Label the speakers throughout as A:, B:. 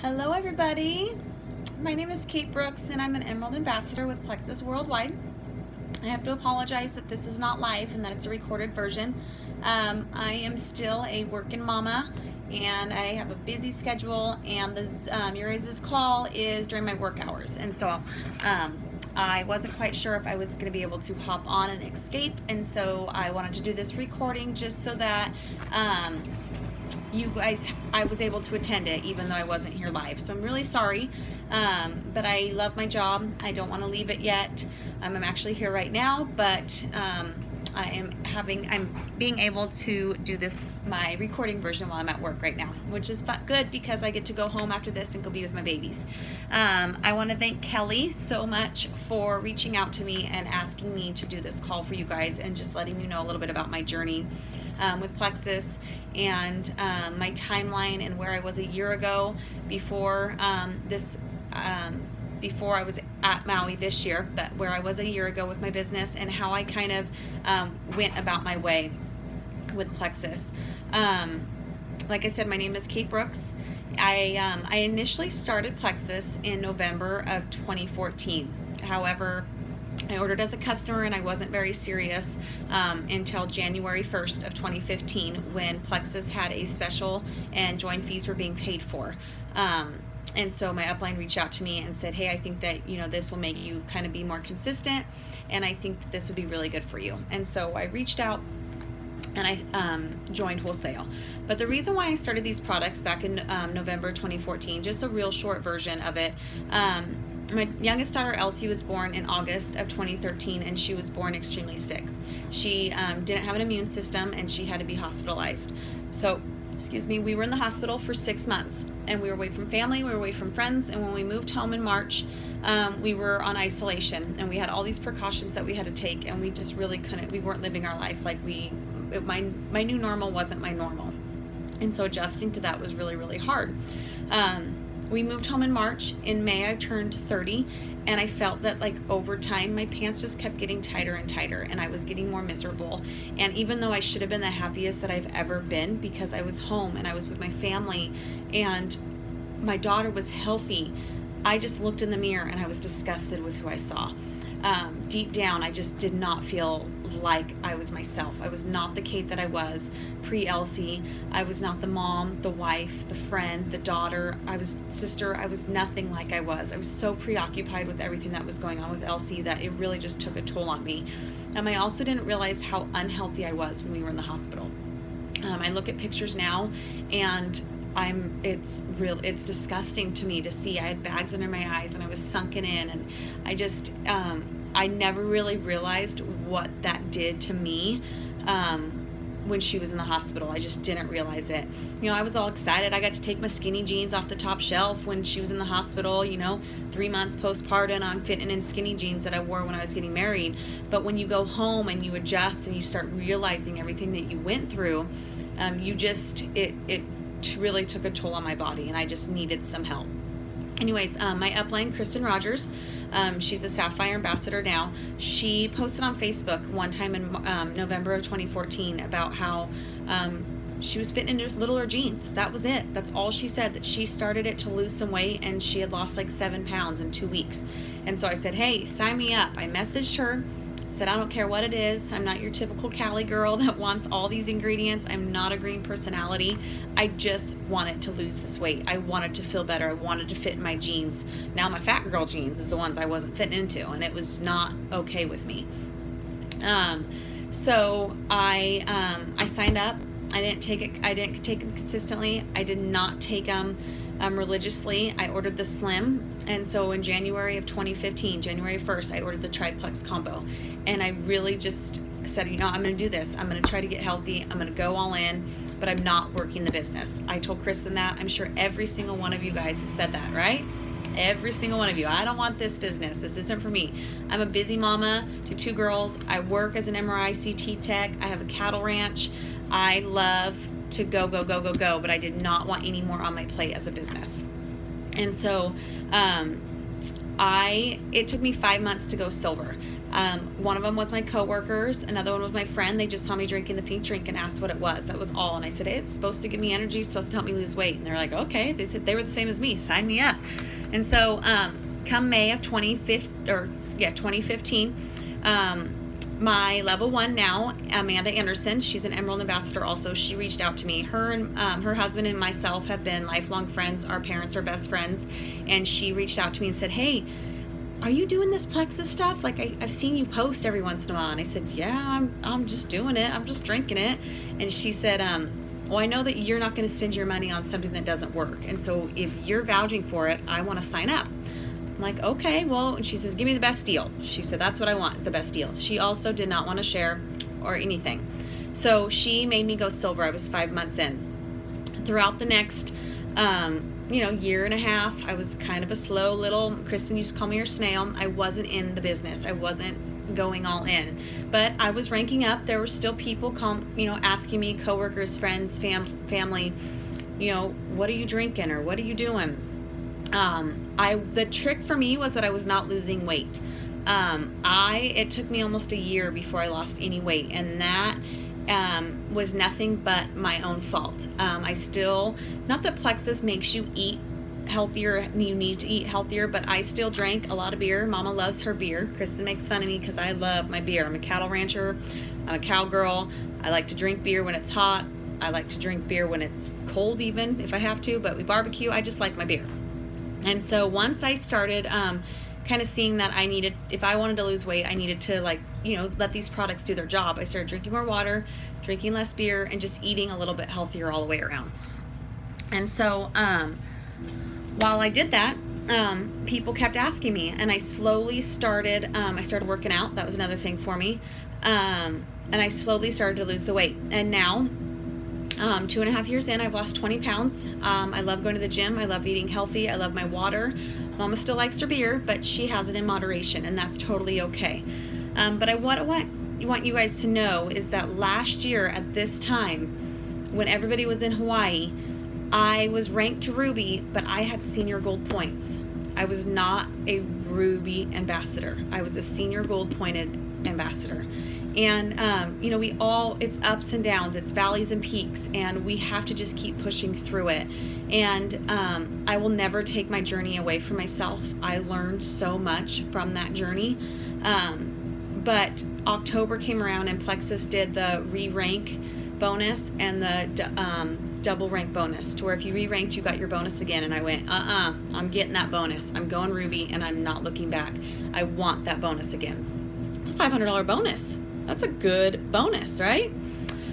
A: Hello everybody, my name is Kate Brooks and I'm an Emerald Ambassador with Plexus Worldwide. I have to apologize that this is not live and that it's a recorded version. I am still a working mama and I have a busy schedule, and your guys' call is during my work hours, and so I wasn't quite sure if I was going to be able to hop on and escape, and so I wanted to do this recording just so that I was able to attend it even though I wasn't here live. So I'm really sorry, but I love my job. I don't want to leave it yet. I'm actually here right now, but I'm being able to do my recording version while I'm at work right now, which is good because I get to go home after this and go be with my babies. I want to thank Kelly so much for reaching out to me and asking me to do this call for you guys and just letting you know a little bit about my journey with Plexus and my timeline and where I was a year ago before before I was at Maui this year, but where I was a year ago with my business and how I kind of went about my way with Plexus. Like I said, my name is Kate Brooks. I initially started Plexus in November of 2014. However, I ordered as a customer and I wasn't very serious until January 1st of 2015 when Plexus had a special and join fees were being paid for. And so my upline reached out to me and said, hey, I think that, this will make you kind of be more consistent, and I think that this would be really good for you. And so I reached out and I joined wholesale. But the reason why I started these products back in November 2014, just a real short version of it, my youngest daughter, Elsie, was born in August of 2013, and she was born extremely sick. She didn't have an immune system, and she had to be hospitalized. So, we were in the hospital for 6 months, and we were away from family, we were away from friends, and when we moved home in March, we were on isolation, and we had all these precautions that we had to take, and we just really we weren't living our life like my new normal wasn't my normal. And so adjusting to that was really, really hard. We moved home in March. In May, I turned 30, and I felt that over time, my pants just kept getting tighter and tighter, and I was getting more miserable. And even though I should have been the happiest that I've ever been because I was home and I was with my family and my daughter was healthy, I just looked in the mirror and I was disgusted with who I saw. Deep down, I just did not feel like I was myself. I was not the Kate that I was pre-Elsie. I was not the mom, the wife, the friend, the daughter. I was sister. I was nothing like I was. I was so preoccupied with everything that was going on with Elsie that it really just took a toll on me. I also didn't realize how unhealthy I was when we were in the hospital. I look at pictures now and it's disgusting to me to see. I had bags under my eyes and I was sunken in, and I never really realized what that did to me when she was in the hospital. I just didn't realize it. I was all excited. I got to take my skinny jeans off the top shelf when she was in the hospital, 3 months postpartum. I'm fitting in skinny jeans that I wore when I was getting married. But when you go home and you adjust and you start realizing everything that you went through, it really took a toll on my body, and I just needed some help. Anyways, my upline, Kristen Rogers, she's a Sapphire ambassador now. She posted on Facebook one time in November of 2014 about how she was fitting into littler jeans. That was it. That's all she said, that she started it to lose some weight, and she had lost 7 pounds in 2 weeks. And so I said, hey, sign me up. I messaged her. Said, I don't care what it is. I'm not your typical Cali girl that wants all these ingredients. I'm not a green personality. I just wanted to lose this weight. I wanted to feel better. I wanted to fit in my jeans. Now my fat girl jeans is the ones I wasn't fitting into, and it was not okay with me. So I signed up. I didn't take them consistently. I did not take them religiously. I ordered the slim, and so in January of 2015, January 1st, I ordered the triplex combo, and I really just said, I'm going to do this. I'm going to try to get healthy. I'm going to go all in, but I'm not working the business. I told Kristen that. I'm sure every single one of you guys have said that, right? Every single one of you. I don't want this business. This isn't for me. I'm a busy mama to 2 girls. I work as an MRI CT tech. I have a cattle ranch. I love to go, but I did not want any more on my plate as a business. And so it took me 5 months to go silver. One of them was my coworkers. Another one was my friend. They just saw me drinking the pink drink and asked what it was. That was all. And I said, it's supposed to give me energy. It's supposed to help me lose weight. And they're like, okay. They said they were the same as me. Sign me up. And so come May of 2015, my level 1 now, Amanda Anderson, she's an Emerald Ambassador also. She reached out to me. Her and her husband and myself have been lifelong friends. Our parents are best friends. And she reached out to me and said, hey, are you doing this Plexus stuff? Like I've seen you post every once in a while. And I said, yeah, I'm just doing it. I'm just drinking it. And she said, well, I know that you're not going to spend your money on something that doesn't work. And so if you're vouching for it, I want to sign up. I'm like, okay, well, and she says, give me the best deal. She said, that's what I want, is the best deal. She also did not want to share or anything. So she made me go silver. I was 5 months in. Throughout the next, year and a half, I was kind of a slow little, Kristen used to call me her snail. I wasn't in the business. I wasn't going all in, but I was ranking up. There were still people asking me, coworkers, friends, family, what are you drinking or what are you doing? The trick for me was that I was not losing weight. It took me almost a year before I lost any weight, and that was nothing but my own fault. Not that Plexus makes you eat healthier, you need to eat healthier, but I still drank a lot of beer. Mama loves her beer. Kristen makes fun of me because I love my beer. I'm a cattle rancher. I'm a cowgirl. I like to drink beer when it's hot. I like to drink beer when it's cold, even if I have to, but we barbecue. I just like my beer. And so once I started kind of seeing that if I wanted to lose weight, I needed to let these products do their job. I started drinking more water, drinking less beer, and just eating a little bit healthier all the way around. And so while I did that, people kept asking me, and I slowly started, I started working out. That was another thing for me. And I slowly started to lose the weight. And now, 2.5 years in, I've lost 20 pounds. I love going to the gym. I love eating healthy. I love my water. Mama still likes her beer, but she has it in moderation, and that's totally okay. But what I want you guys to know is that last year at this time, when everybody was in Hawaii, I was ranked to Ruby, but I had senior gold points. I was not a Ruby ambassador. I was a senior gold pointed ambassador. And, it's ups and downs, it's valleys and peaks, and we have to just keep pushing through it. And I will never take my journey away from myself. I learned so much from that journey. But October came around and Plexus did the re-rank bonus and the double rank bonus, to where if you re-ranked, you got your bonus again. And I went, I'm getting that bonus. I'm going Ruby, and I'm not looking back. I want that bonus again. It's a $500 bonus. That's a good bonus, right?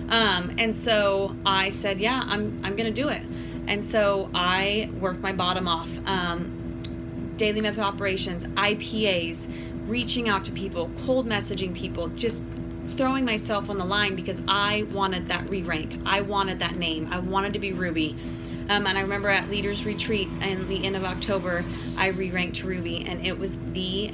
A: And so I said, yeah, I'm going to do it. And so I worked my bottom off. Daily method operations, IPAs, reaching out to people, cold messaging people, just throwing myself on the line because I wanted that re-rank. I wanted that name. I wanted to be Ruby. And I remember at Leaders Retreat in the end of October, I re-ranked to Ruby, and it was the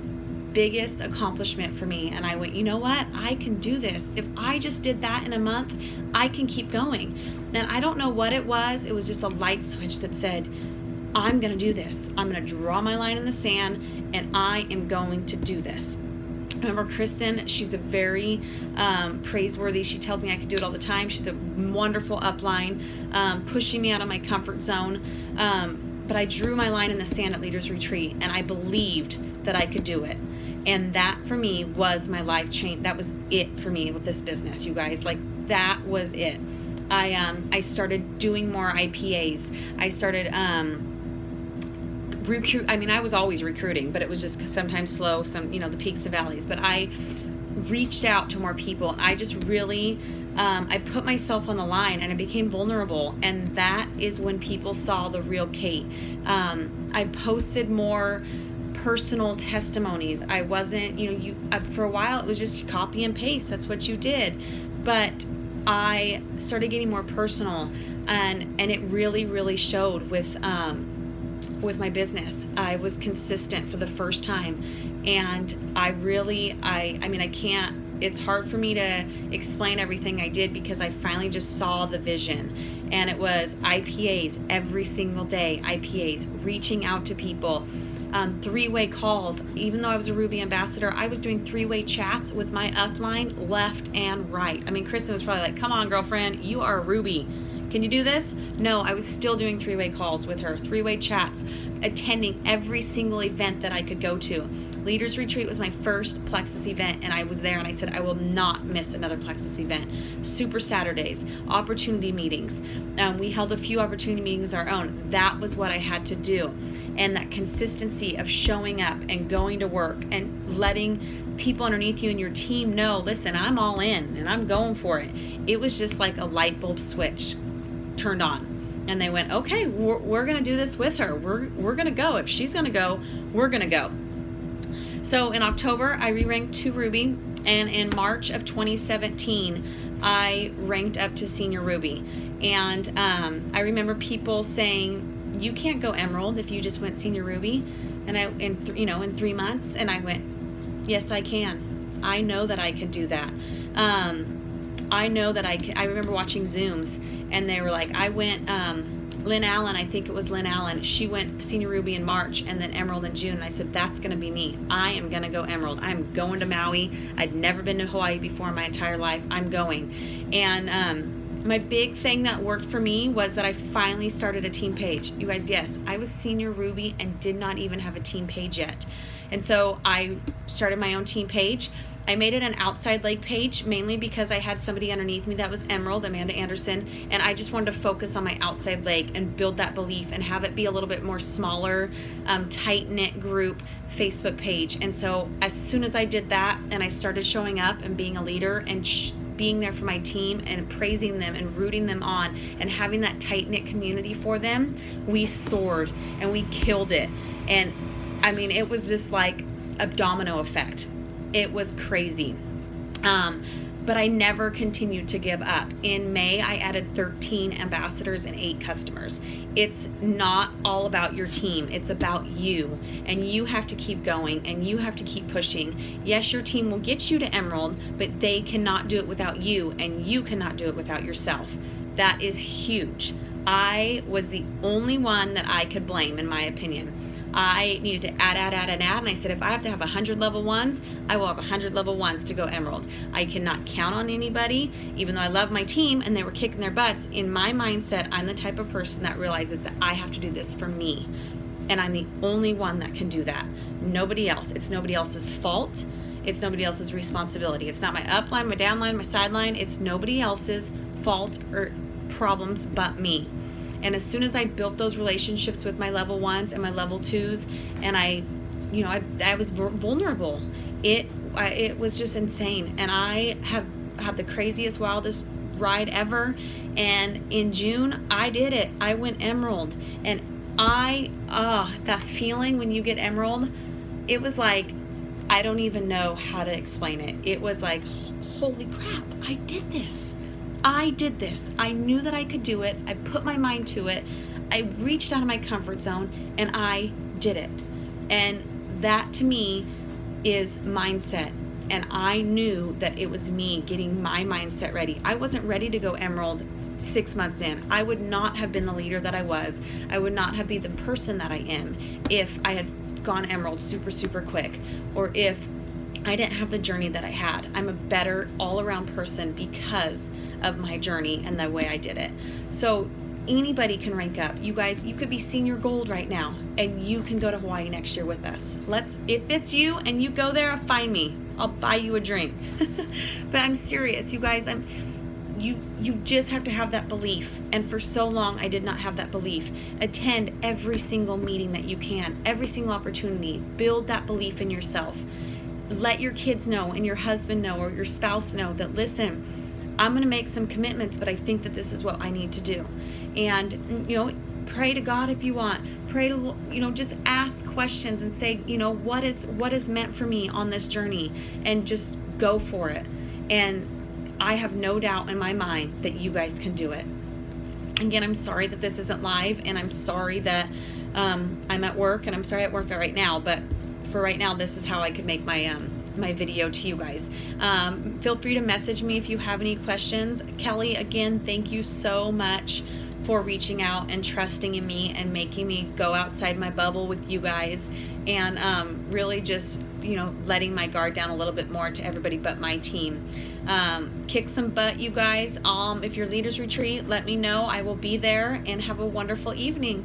A: biggest accomplishment for me. And I went, you know what? I can do this. If I just did that in a month, I can keep going. And I don't know what it was. It was just a light switch that said, I'm going to do this. I'm going to draw my line in the sand, and I am going to do this. Remember Kristen, she's a very praiseworthy. She tells me I could do it all the time. She's a wonderful upline, pushing me out of my comfort zone. But I drew my line in the sand at Leaders Retreat, and I believed that I could do it. And that for me was my life change. That was it for me with this business, you guys. That was it. I started doing more IPAs. I started I was always recruiting, but it was just sometimes slow, the peaks and valleys. But I reached out to more people, and I just really, I put myself on the line, and I became vulnerable. And that is when people saw the real Kate. I posted more personal testimonies. I wasn't, for a while it was just copy and paste. That's what you did. But I started getting more personal, and it really, really showed with my business. I was consistent for the first time, and I can't it's hard for me to explain everything I did because I finally just saw the vision. And it was IPAs every single day, IPAs, reaching out to people, three-way calls. Even though I was a Ruby ambassador, I was doing three-way chats with my upline left and right. I mean, Kristen was probably like, come on, girlfriend, you are a Ruby. Can you do this? No, I was still doing three-way calls with her, three-way chats, attending every single event that I could go to. Leaders Retreat was my first Plexus event, and I was there, and I said I will not miss another Plexus event. Super Saturdays, opportunity meetings. We held a few opportunity meetings of our own. That was what I had to do. And that consistency of showing up and going to work and letting people underneath you and your team know, listen, I'm all in and I'm going for it. It was just like a light bulb switch turned on, and they went, okay, we're gonna do this with her. We're gonna go. If she's gonna go, we're gonna go. So in October, I re-ranked to Ruby, and in March of 2017, I ranked up to Senior Ruby. And I remember people saying, you can't go Emerald if you just went Senior Ruby, and in 3 months. And I went, yes, I can. I know that I can do that. I know that I can. I remember watching Zooms, and they were like, I went, Lynn Allen, I think it was Lynn Allen, she went Senior Ruby in March and then Emerald in June. And I said, that's going to be me. I am going to go Emerald. I'm going to Maui. I'd never been to Hawaii before in my entire life. I'm going. And my big thing that worked for me was that I finally started a team page. You guys, yes, I was Senior Ruby and did not even have a team page yet. And so I started my own team page. I made it an outside leg page mainly because I had somebody underneath me that was Emerald, Amanda Anderson, and I just wanted to focus on my outside leg and build that belief and have it be a little bit more smaller, tight-knit group Facebook page. And so as soon as I did that and I started showing up and being a leader and being there for my team and praising them and rooting them on and having that tight-knit community for them, we soared and we killed it. And I mean, it was just like a domino effect. It was crazy. But I never continued to give up. In May, I added 13 ambassadors and 8 customers. It's not all about your team. It's about you. And you have to keep going and you have to keep pushing. Yes, your team will get you to Emerald, but they cannot do it without you, and you cannot do it without yourself. That is huge. I was the only one that I could blame, in my opinion. I needed to add, and I said, if I have to have 100 level 1s, I will have 100 level 1s to go Emerald. I cannot count on anybody, even though I love my team and they were kicking their butts. In my mindset, I'm the type of person that realizes that I have to do this for me. And I'm the only one that can do that. Nobody else. It's nobody else's fault. It's nobody else's responsibility. It's not my upline, my downline, my sideline. It's nobody else's fault or problems but me. And as soon as I built those relationships with my level 1s and my level 2s, and I was vulnerable, it was just insane. And I have had the craziest, wildest ride ever. And in June, I did it. I went Emerald. And that feeling when you get Emerald, it was like, I don't even know how to explain it. It was like, holy crap, I did this. I knew that I could do it. I put my mind to it. I reached out of my comfort zone and I did it. And that to me is mindset. And I knew that it was me getting my mindset ready. I wasn't ready to go Emerald 6 months in. I would not have been the leader that I was. I would not have been the person that I am if I had gone Emerald super, super quick, or if I didn't have the journey that I had. I'm a better all-around person because of my journey and the way I did it. So anybody can rank up. You guys, you could be senior gold right now and you can go to Hawaii next year with us. If it's you and you go there, find me. I'll buy you a drink. But I'm serious, you guys. You just have to have that belief. And for so long, I did not have that belief. Attend every single meeting that you can, every single opportunity. Build that belief in yourself. Let your kids know and your husband know or your spouse know that, listen, I'm going to make some commitments, but I think that this is what I need to do. And, pray to God if you want. Pray to, just ask questions and say, what is meant for me on this journey, and just go for it. And I have no doubt in my mind that you guys can do it. Again, I'm sorry that this isn't live, and I'm sorry that I'm at work, and I'm sorry at work right now, but for right now, this is how I could make my my video to you guys. Feel free to message me if you have any questions. Kelly, again, thank you so much for reaching out and trusting in me and making me go outside my bubble with you guys, and really just, you know, letting my guard down a little bit more to everybody but my team. Kick some butt, you guys. If your leaders retreat, let me know. I will be there, and have a wonderful evening.